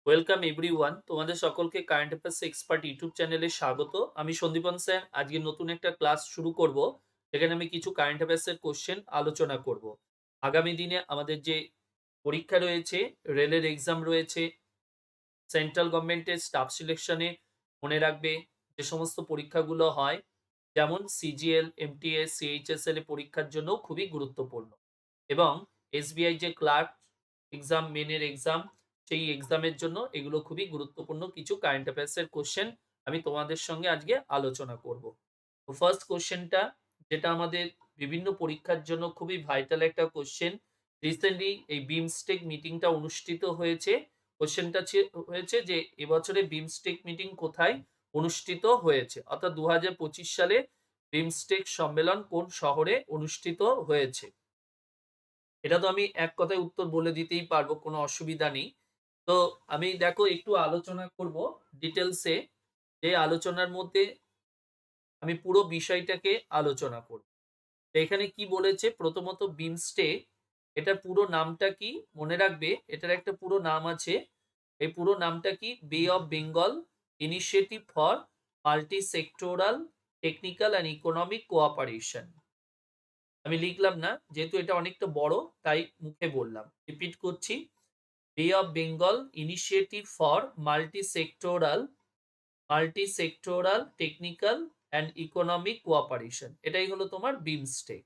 Welcome everyone, তোমাদের সকলকে current affairs expert YouTube চ্যানেলে স্বাগত। আমি সন্দীপন স্যার আজকে নতুন একটা ক্লাস শুরু করব, যেখানে আমি কিছু কারেন্ট অ্যাফেয়ার্সের কোশ্চেন আলোচনা করব। আগামী দিনে আমাদের যে পরীক্ষা রয়েছে, রেলের এক্সাম রয়েছে, সেন্ট্রাল গভর্নমেন্টের স্টাফ সিলেকশনে মনে রাখবে যে সমস্ত পরীক্ষাগুলো হয়, যেমন সিজিএল, এমটিএস, সিএইচএসএল এর পরীক্ষার জন্য খুবই গুরুত্বপূর্ণ। এবং এসবিআই যে ক্লার্ক এক্সাম, মেনের এক্সাম, সেই এক্সামের জন্য এগুলো খুবই গুরুত্বপূর্ণ কিছু কারেন্ট অ্যাফেয়ার্স এর কোশ্চেন আমি তোমাদের সঙ্গে আজকে আলোচনা করব। তো ফার্স্ট কোশ্চেনটা, যেটা আমাদের বিভিন্ন পরীক্ষার জন্য খুবই ভাইটাল একটা কোশ্চেন। রিসেন্টলি এই বিমস্টেক মিটিংটা অনুষ্ঠিত হয়েছে। কোশ্চেনটা হয়েছে যে এবছরে বিমস্টেক মিটিং কোথায় অনুষ্ঠিত হয়েছে, অর্থাৎ 2025 সালে বিমস্টেক সম্মেলন কোন শহরে অনুষ্ঠিত হয়েছে। এটা তো আমি এক কথায় উত্তর বলে দিতেই পারবো, কোনো অসুবিধা নেই। তো আমি দেখো একটু আলোচনা করব ডিটেলসে। যে আলোচনার মধ্যে আমি পুরো বিষয়টাকে আলোচনা করব। তো এখানে কি বলেছে, প্রথমত বিমস্টেক এটার পুরো নামটা কি মনে রাখবে। এটার একটা পুরো নাম আছে। এই পুরো নামটা কি? বে of Bengal initiative for multi sectoral technical and economic cooperation. আমি লিখলাম না, যেহেতু এটা অনেকটা বড় তাই মুখে বললাম। রিপিট করছি, বে of Bengal initiative for multi sectoral technical and economic cooperation, এটাই হলো তোমার বিমস্টেক।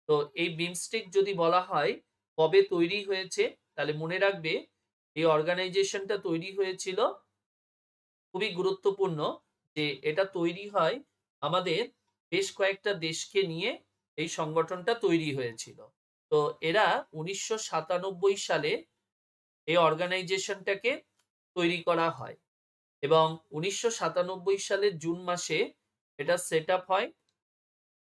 তো এই বিমস্টেক যদি বলা হয় কবে তৈরি হয়েছে, তাহলে মনে রাখবে এই অর্গানাইজেশনটা তৈরি হয়েছিল, খুবই গুরুত্বপূর্ণ যে এটা তৈরি হয় আমাদের বেশ কয়েকটা দেশকে নিয়ে এই সংগঠনটা তৈরি হয়েছিল। তো এরা 1997 সালে এই অর্গানাইজেশনটাকে তৈরি করা হয় এবং 1997 সালের জুন মাসে এটা সেট আপ হয়।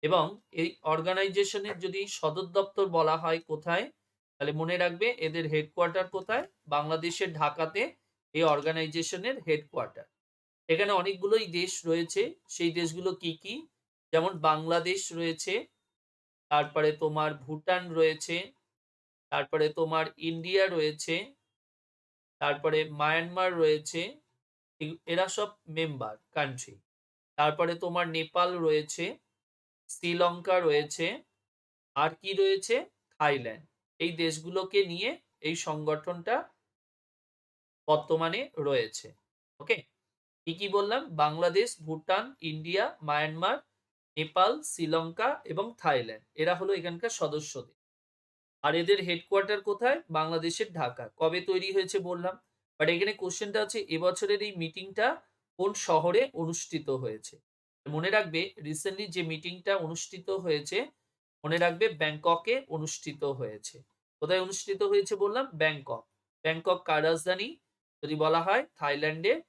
এবং এই অর্গানাইজেশনের যদি সদর দপ্তর বলা হয় কোথায়, তাহলে মনে রাখবে এদের হেডকোয়ার্টার কোথায়? বাংলাদেশের ঢাকাতে এই অর্গানাইজেশনের হেডকোয়ার্টার। এখানে অনেকগুলোই দেশ রয়েছে। সেই দেশগুলো কি কি? যেমন বাংলাদেশ রয়েছে, তারপরে তোমার ভুটান রয়েছে, তারপরে তোমার ইন্ডিয়া রয়েছে, তারপরে মায়ানমার রয়েছে। এরা সব মেম্বার কান্ট্রি। তারপরে তোমার নেপাল রয়েছে, শ্রীলঙ্কা রয়েছে, আর কি রয়েছে? থাইল্যান্ড। এই দেশগুলোকে নিয়ে এই সংগঠনটা বর্তমানে রয়েছে। ওকে, কি কি বললাম? বাংলাদেশ, ভুটান, ইন্ডিয়া, মায়ানমার, নেপাল, শ্রীলঙ্কা এবং থাইল্যান্ড, এরা হলো এখানকার সদস্যদের। আর এদের হেডকোয়ার্টার কোথায়? বাংলাদেশের ঢাকা। কবে তৈরি হয়েছে বললাম। বাট এখানে কোশ্চেনটা আছে এবছরের এই মিটিংটা কোন শহরে অনুষ্ঠিত হয়েছে। মনে রাখবে রিসেন্টলি যে মিটিংটা অনুষ্ঠিত হয়েছে, মনে রাখবে ব্যাংককে অনুষ্ঠিত হয়েছে। কোথায় অনুষ্ঠিত হয়েছে বললাম? ব্যাংকক। ব্যাংকক কার রাজধানী যদি বলা হয়? থাইল্যান্ডের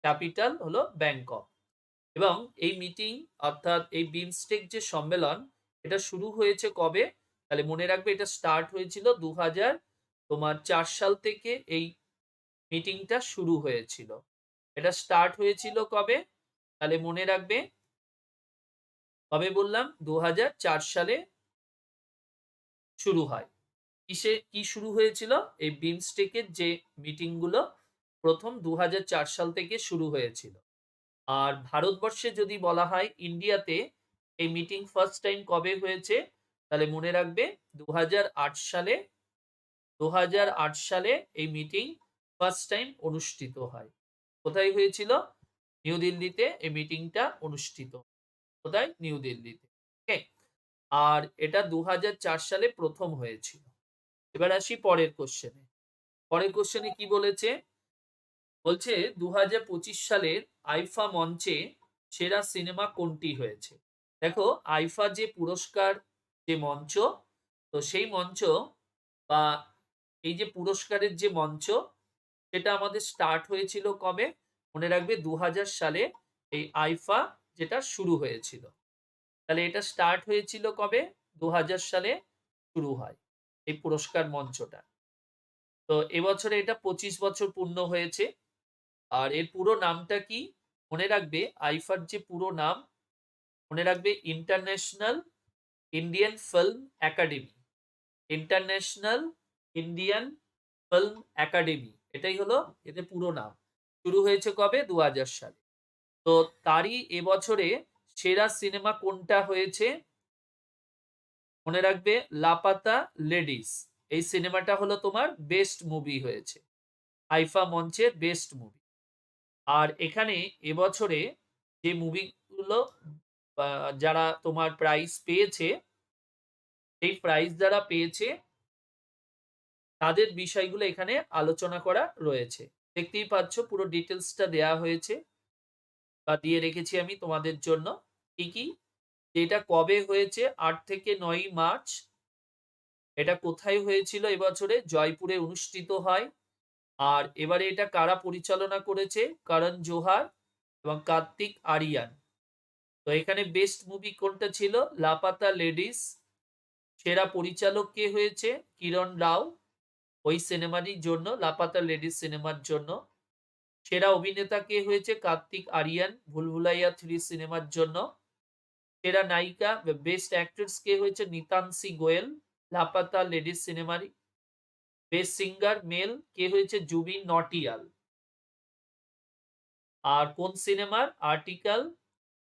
ক্যাপিটাল হলো ব্যাংকক। এবং এই মিটিং, অর্থাৎ এই বিমস্টেক যে সম্মেলন, এটা শুরু হয়েছে কবে? তাহলে মনে রাখবে এটা স্টার্ট হয়েছিল 2004 সাল থেকে এই মিটিংটা শুরু হয়েছিল। এটা স্টার্ট হয়েছিল কবে? তাহলে মনে রাখবে কবে বললাম? 2004 সালে শুরু হয়। কি শুরু হয়েছিল? এই বিমস্টেকের যে মিটিং গুলো প্রথম 2004 সাল থেকে শুরু হয়েছিল। আর ভারতবর্ষে যদি বলা হয়, ইন্ডিয়াতে এই মিটিং ফার্স্ট টাইম কবে হয়েছে? তাহলে মনে রাখবে 2008 সালে। 2008 সালে এই মিটিং ফার্স্ট টাইম অনুষ্ঠিত হয়। কোথায় হয়েছিল? নিউ দিল্লিতে এই মিটিংটা অনুষ্ঠিত। কোথায়? নিউ দিল্লিতে। ওকে, আর এটা 2004 সালে প্রথম হয়েছিল। এবার আসি পরের কোশ্চেনে। পরের কোশ্চেনে কি বলেছে? বলছে 2025 সালের আইফা মঞ্চে সেরা সিনেমা কোনটি হয়েছে। দেখো, আইফা যে পুরস্কার, যে মঞ্চ, তো সেই মঞ্চ বা এই যে পুরস্কারের যে মঞ্চ, সেটা আমাদের স্টার্ট হয়েছিল কবে? মনে রাখবে 2000 সালে এই আইফা যেটা শুরু হয়েছিল। তাহলে এটা স্টার্ট হয়েছিল কবে? 2000 সালে শুরু হয় এই পুরস্কার মঞ্চটা। তো এবছরে এটা 25 বছর পূর্ণ হয়েছে। আর এর পুরো নামটা কি? মনে রাখবে আইফার যে পুরো নাম, মনে রাখবে international Indian film academy. International Indian film academy, এটাই হলো এদের পুরো নাম। শুরু হয়েছে কবে? ২০০০ সালে। তো তারই এবছরে সেরা সিনেমা কোনটা হয়েছে? মনে রাখবে 'লাপাতা লেডিস'। এই সিনেমাটা হলো তোমার বেস্ট মুভি হয়েছে। আইফা মঞ্চের বেস্ট মুভি। আর এখানে এবছরে যে মুভিগুলো আ যারা তোমার প্রাইজ পেয়েছে, এই প্রাইজ যারা পেয়েছে তাদের বিষয়গুলো এখানে আলোচনা করা রয়েছে। দেখতেই পাচ্ছ পুরো ডিটেইলসটা দেয়া হয়েছে বা দিয়ে রেখেছি আমি তোমাদের জন্য। কি, কি? এটা কবে হয়েছে? ৮ থেকে ৯ই মার্চ। এটা কোথায় হয়েছিল এবছরে? জয়পুরে অনুষ্ঠিত হয়। আর এবারে এটা কারা পরিচালনা করেছে? করণ জোহার এবং কার্তিক আরিয়ান। তো এখানে বেস্ট মুভি কোনটা ছিল? 'লাপাতা লেডিস'। সেরা পরিচালক কে হয়েছে? কিরণ রাও ওই সিনেমারই জন্য 'লাপাতা লেডিস' সিনেমার জন্য। সেরা অভিনেতা কে হয়েছে? কার্তিক আরিয়ান 'ভুল-ভুলাইয়া 3' সিনেমার জন্য। সেরা নায়িকা বেস্ট অ্যাক্ট্রেস কে হয়েছে? নিতানসি গোয়েল 'লাপাতা লেডিস' সিনেমারই। বেস্ট সিঙ্গার মেল কে হয়েছে? জুবিন নটিয়াল। আর কোন সিনেমার? আর্টিকেল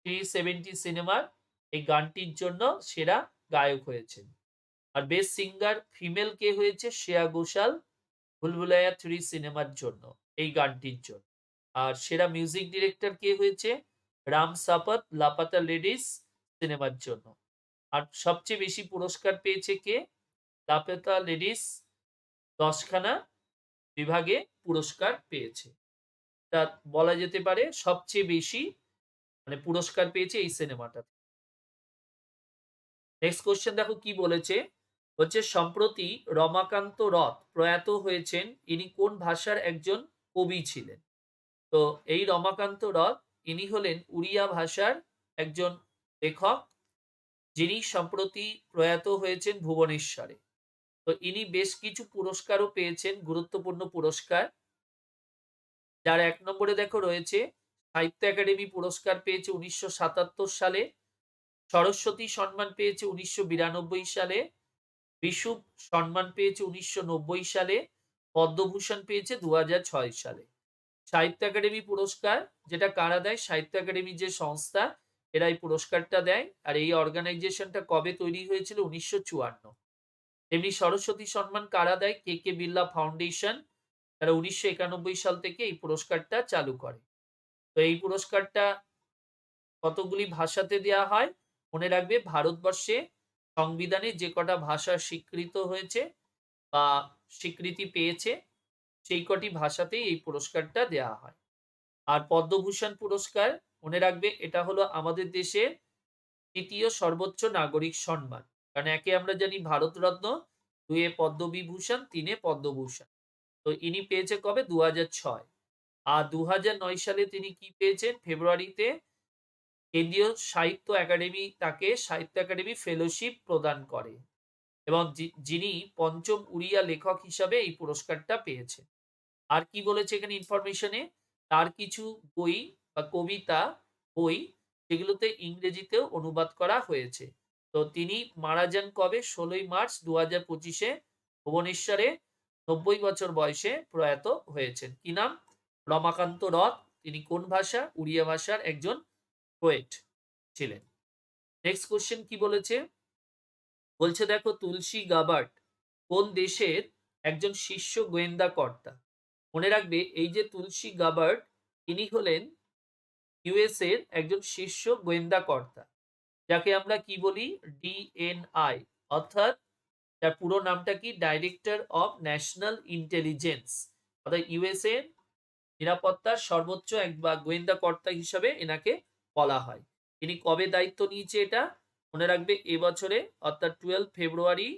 370 সিনেমার এই গানটির জন্য সেরা গায়ক হয়েছেন। আর বেস্ট সিঙ্গার ফিমেল কে হয়েছে? শ্রেয়া ঘোষাল 'ভুল-ভুলাইয়া 3' সিনেমার জন্য এই গানটির জন্য। আর সেরা মিউজিক ডিরেক্টর কে হয়েছে? রাম সাপাত 'লাপাতা লেডিস' সিনেমার জন্য। আর সবচেয়ে বেশি পুরস্কার পেয়েছে কে? 'লাপাতা লেডিস' ১০ খানা বিভাগে পুরস্কার পেয়েছে। তা বলা যেতে পারে সবচেয়ে বেশি মানে পুরস্কার পেয়েছে এই সিনেমাটা। নেক্সট কোয়েশ্চেন দেখো কি বলেছে? হচ্ছে সম্প্রতি রমাকান্ত রথ প্রয়াত হয়েছেন। ইনি কোন ভাষার একজন কবি ছিলেন? তো এই রমাকান্ত রথ ইনি হলেন উড়িয়া ভাষার একজন লেখক, যিনি সম্প্রতি প্রয়াত হয়েছেন ভুবনেশ্বরে। তো ইনি বেশ কিছু পুরস্কারও পেয়েছেন, গুরুত্বপূর্ণ পুরস্কার। যার ১ নম্বরে দেখো রয়েছে সাহিত্য একাডেমি পুরস্কার পেয়েছে ১৯৭৭ সালে, সরস্বতী সম্মান পেয়েছে ১৯৯২ সালে, বিষুব সম্মান পেয়েছে ১৯৯০ সালে, পদ্মভূষণ পেয়েছে ২০০৬ সালে। সাহিত্য একাডেমি পুরস্কার যেটা কারা দেয়? সাহিত্য একাডেমি যে সংস্থা, এরা এই পুরস্কারটা দেয়। আর এই অর্গানাইজেশনটা কবে তৈরি হয়েছিল? ১৯৫৪। তেমনি সরস্বতী সম্মান কারা দেয়? কে কে বিড়লা ফাউন্ডেশন। তারা ১৯৯১ সাল থেকে এই পুরস্কারটা চালু করে। তো এই পুরস্কারটা কতগুলি ভাষাতে দেয়া হয়? মনে রাখবে ভারতবর্ষে সংবিধানে যে কটা ভাষা স্বীকৃত হয়েছে বা স্বীকৃতি পেয়েছে, সেই কটি ভাষাতেই এই পুরস্কারটা দেয়া হয়। আর পদ্মভূষণ পুরস্কার মনে রাখবে এটা হলো আমাদের দেশের ৩য় সর্বোচ্চ নাগরিক সম্মান। কারণ একে আমরা জানি ভারতরত্ন, ২ এ পদ্মবিভূষণ, ৩ এ পদ্মভূষণ। তো ইনি পেয়েছে কবে? ২০০৬। আর ২০০৯ সালে তিনি কি পেয়েছেন? ফেব্রুয়ারিতে কেন্দ্রীয় সাহিত্য একাডেমি তাকে সাহিত্য একাডেমি ফেলোশিপ প্রদান করে এবং যিনি ৫ম উড়িয়া লেখক হিসাবে এই পুরস্কারটা পেয়েছেন। আর কি বলেছে এখানে ইনফরমেশনে? তার কিছু বই বা কবিতা, বই যেগুলোতে ইংরেজিতেও অনুবাদ করা হয়েছে। তো তিনি মারা যান কবে? ১৬ই মার্চ ২০২৫ এ ভুবনেশ্বরে ৯০ বছর বয়সে প্রয়াত হয়েছেন। কি নাম? রমাকান্ত রথ। তিনি কোন ভাষা? উড়িয়া ভাষার একজন পোয়েট ছিলেন। নেক্সট কোয়েশ্চেন কি বলেছে? বলছে দেখো তুলসী গাবার্ট কোন দেশের একজন শীর্ষ গোয়েন্দা কর্তা? মনে রাখবে এই যে তুলসী গাবার্ট ইনি হলেন ইউএস এর একজন শীর্ষ গোয়েন্দা কর্তা, যাকে আমরা কি বলি? ডিএনআই, অর্থাৎ তার পুরো নামটা কি? ডাইরেক্টর অফ ন্যাশনাল ইন্টেলিজেন্স, অর্থাৎ ইউএস এর নিরাপত্তার সর্বোচ্চ এক বা গোয়েন্দা কর্তা হিসাবে এনাকে বলা হয়। তিনি কবে দায়িত্ব নিয়েছে এটা? মনে রাখবে এবছরে অর্থাৎ 12 ফেব্রুয়ারি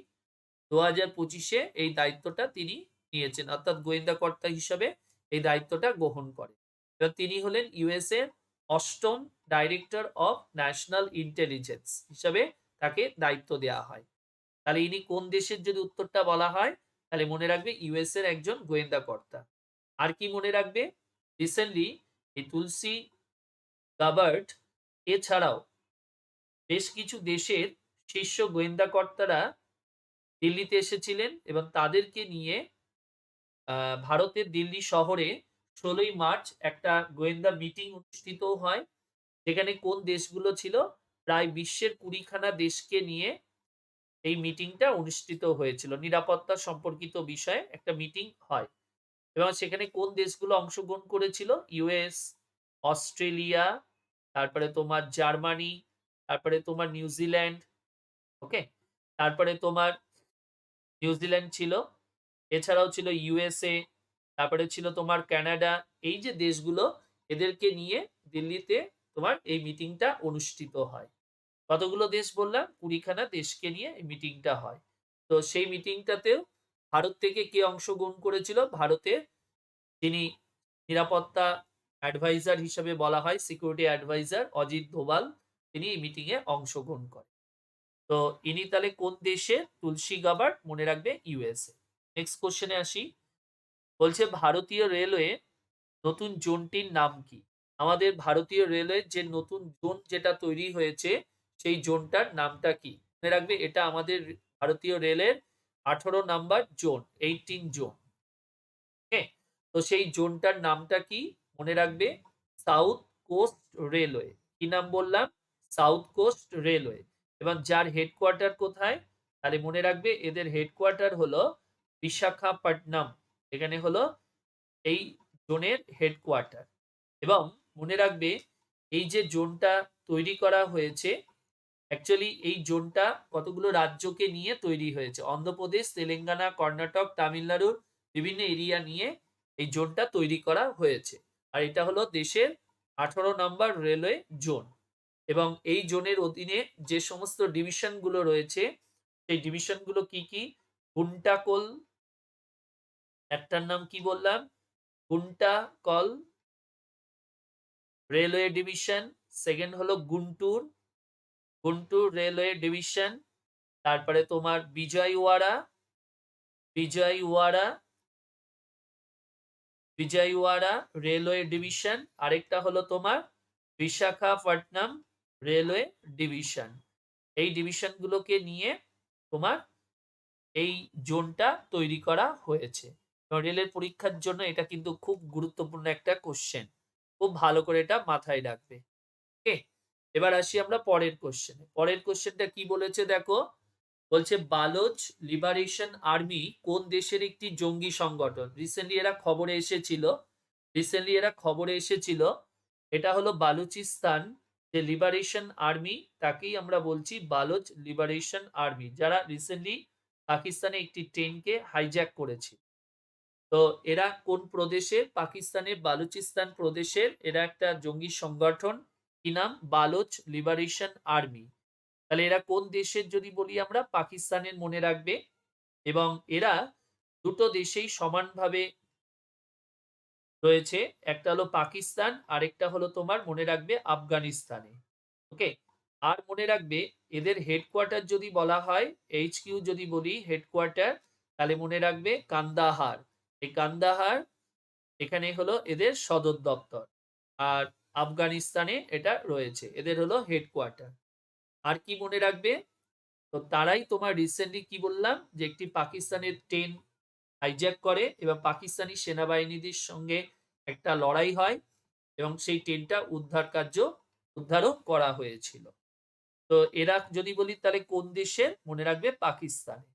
২০২৫ এই দায়িত্বটা তিনি নিয়েছেন। অর্থাৎ গোয়েন্দা কর্তা হিসাবে এই দায়িত্বটা গ্রহণ করে। এবং তিনি হলেন ইউএস এর ৮ম ডাইরেক্টর অফ ন্যাশনাল ইন্টেলিজেন্স হিসাবে তাকে দায়িত্ব দেয়া হয়। তাহলে ইনি কোন দেশের যদি উত্তরটা বলা হয়, তাহলে মনে রাখবে ইউএস এর একজন গোয়েন্দা কর্তা। আর কি মনে রাখবে? রিসেন্টলি এই তুলসী গাবার্ট এছাড়াও বেশ কিছু দেশের শীর্ষ গোয়েন্দা কর্তারা দিল্লিতে এসেছিলেন এবং তাদেরকে নিয়ে ভারতের দিল্লি শহরে ১৬ই মার্চ একটা গোয়েন্দা মিটিং অনুষ্ঠিত হয়। যেখানে কোন দেশগুলো ছিল? প্রায় বিশ্বের ২০ খানা দেশকে নিয়ে এই মিটিংটা অনুষ্ঠিত হয়েছিল। নিরাপত্তা সম্পর্কিত বিষয়ে একটা মিটিং হয়। এবং সেখানে কোন দেশগুলো অংশগ্রহণ করেছিল? ইউএস, অস্ট্রেলিয়া, তারপরে তোমার জার্মানি, তারপরে তোমার নিউজিল্যান্ড, ওকে? তারপরে তোমার নিউজিল্যান্ড ছিল। এছাড়াও ছিল ইউএসএ, তারপরে ছিল তোমার কানাডা। এই যে দেশগুলো, এদেরকে নিয়ে দিল্লিতে তোমার এই মিটিংটা অনুষ্ঠিত হয়। কতগুলো দেশ বললাম? ২০ খানা দেশকে নিয়ে এই মিটিংটা হয়। তো সেই মিটিংটাতেও ভারত থেকে কে অংশগ্রহণ করেছিল? ভারতের যিনি নিরাপত্তা অ্যাডভাইজার হিসেবে বলা হয়, সিকিউরিটি অ্যাডভাইজার অজিত দোভাল, তিনি এই মিটিং এ অংশগ্রহণ করেন। তো ইনি তাহলে কোন দেশের? তুলসী গাবার্ড, মনে রাখবে ইউএসএ। নেক্সট কোয়েশ্চেন এ আসি। বলছে ভারতীয় রেলওয়ে নতুন জোনটির নাম কি? আমাদের ভারতীয় রেলওয়ের যে নতুন জোন যেটা তৈরি হয়েছে, সেই জোনটার নামটা কি? মনে রাখবে এটা আমাদের ভারতীয় রেলের ১৮ নাম্বার জোন, 18 জোন। ওকে? তো সেই জোনটার নামটা কি? মনে রাখবে সাউথ কোস্ট রেলওয়ে। কি নাম বললাম? South Coast Railway. এবং যার হেডকোয়ার্টার কোথায়? তাহলে মনে রাখবে এদের হেডকোয়ার্টার হলো বিশাখাপট্টনম। এখানে হলো এই জোনের হেডকোয়ার্টার। এবং মনে রাখবে এই যে জোনটা তৈরি করা হয়েছে, অ্যাকচুয়ালি এই জোনটা কতগুলো রাজ্যকে নিয়ে তৈরি হয়েছে। অন্ধ্রপ্রদেশ, তেলেঙ্গানা, কর্ণাটক, তামিলনাড়ুর বিভিন্ন এরিয়া নিয়ে এই জোনটা তৈরি করা হয়েছে। আর এটা হলো দেশের ১৮ নাম্বার রেলওয়ে জোন। এবং এই জোনের অধীনে যে সমস্ত ডিভিশন গুলো রয়েছে, সেই ডিভিশন গুলো কি কি? গুন্টাকল, একটার নাম কি বললাম? গুন্টাকল রেলওয়ে ডিভিশন। সেকেন্ড হলো গুন্টুর, গুন্টুর রেলওয়ে ডিভিশন। তারপরে তোমার বিজয়ওয়াড়া, বিজয়ওয়াড়া, বিজয়ওয়াড়া রেলওয়ে ডিভিশন। আরেকটা হলো তোমার বিশাখাপট্টনম রেলওয়ে ডিভিশন। এই ডিভিশনগুলোকে নিয়ে তোমার এই জোনটা তৈরি করা হয়েছে। তো রেলের পরীক্ষার জন্য এটা কিন্তু খুব গুরুত্বপূর্ণ একটা কোশ্চেন। খুব ভালো করে এটা মাথায় রাখবে। ওকে? এবার আসি আমরা পরের কোশ্চেনে। পরের কোশ্চেনটা কি বলেছে দেখো। বলছে বালোচ লিবারেশন আর্মি কোন দেশের একটি জঙ্গি সংগঠন? রিসেন্টলি এরা খবরে এসেছিল। এটা হলো বালুচিস্তান যে লিবারেশন আর্মি, তাকেই আমরা বলছি বালোচ লিবারেশন আর্মি, যারা রিসেন্টলি পাকিস্তানে একটি ট্রেনকে হাইজ্যাক করেছে। তো এরা কোন প্রদেশের? পাকিস্তানের বালুচিস্তান প্রদেশের এরা একটা জঙ্গি সংগঠন। কি নাম? Baloch liberation army. তাহলে এরা কোন দেশের যদি বলি আমরা? পাকিস্তানের, মনে রাখবে। এবং এরা দুটো দেশেই সমানভাবে রয়েছে। একটা হলো পাকিস্তান, আরেকটা হলো তোমার মনে রাখবে আফগানিস্তানে। ওকে? আর মনে রাখবে এদের হেডকোয়ার্টার যদি বলা হয়, এইচকিউ যদি বলি হেডকোয়ার্টার, তাহলে মনে রাখবে কান্দাহার। এই কান্দাহার, এখানে হলো এদের সদর দপ্তর। আর আফগানিস্তানে এটা রয়েছে, এদের হলো হেডকোয়ার্টার। আর কি মনে রাখবে? তো তারাই তোমার রিসেন্টলি কি বললাম, যে একটি পাকিস্তানের ট্রেন হাইজ্যাক করে এবং পাকিস্তানি সেনাবাহিনীদের সঙ্গে একটা লড়াই হয় এবং সেই ট্রেনটা উদ্ধারও করা হয়েছিল। তো এরা যদি বলি তাহলে কোন দেশের? মনে রাখবে পাকিস্তানে।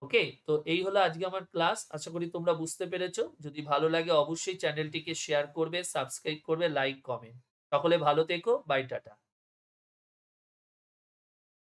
ওকে? তো এই হলো আজকে আমার ক্লাস। আশা করি তোমরা বুঝতে পেরেছো। যদি ভালো লাগে অবশ্যই চ্যানেলটিকে শেয়ার করবে, সাবস্ক্রাইব করবে, লাইক, কমেন্ট। সকলে ভালো থেকো। Bye, tata.